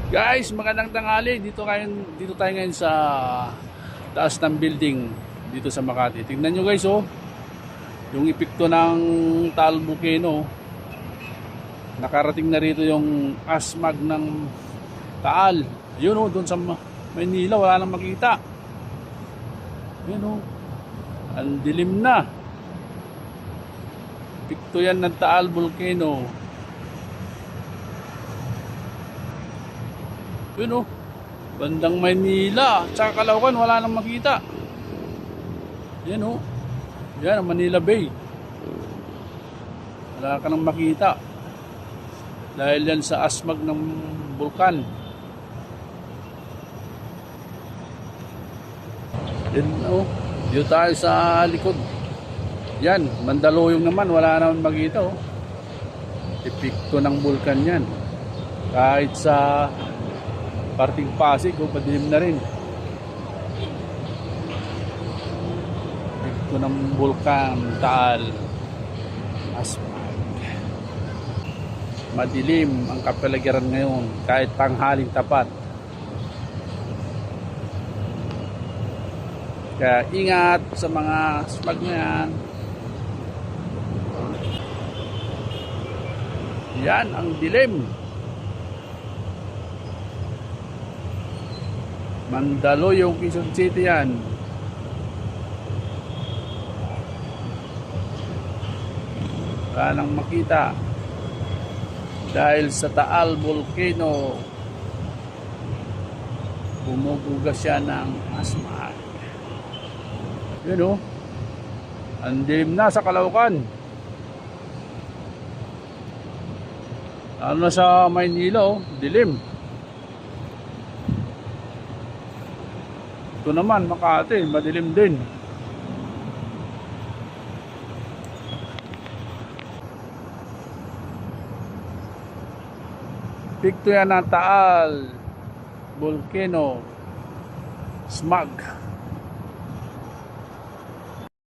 Guys, magandang tanghali. Dito tayo ngayon sa taas ng building dito sa Makati. Tingnan nyo guys, oh. Yung epekto ng Taal Volcano. Nakarating na rito yung asmag ng Taal. Yun, oh, doon sa Maynila wala nang makita. Yun, oh. Ang dilim na. Epekto yan ng Taal Volcano. Yun, oh. Bandang Maynila, tsaka Caloocan, wala nang makita. Yan, oh. Yan, Manila Bay. Wala ka nang makita. Dahil yan sa asmag ng bulkan. Yan, oh. Dito tayo sa likod. Yan, Mandaluyong naman, wala naman makita, oh. Epekto ng bulkan yan. Kahit sa parting Pasig, oh, padilim na rin. Ito ng bulkan Taal asmag. Madilim ang kapaligiran ngayon kahit tanghaling tapat. Kaya ingat sa mga asmag na yan. Yan ang dilim. Mandaluyong, Quezon City yan. Wala nang makita dahil sa Taal Volcano bumubuga siya ng asmag. Yun, oh. Ang dilim na sa Caloocan. Ano na sa Maynila, oh, dilim. Ito naman, Makati, madilim din. Epekto yan ng Taal Volcano smog.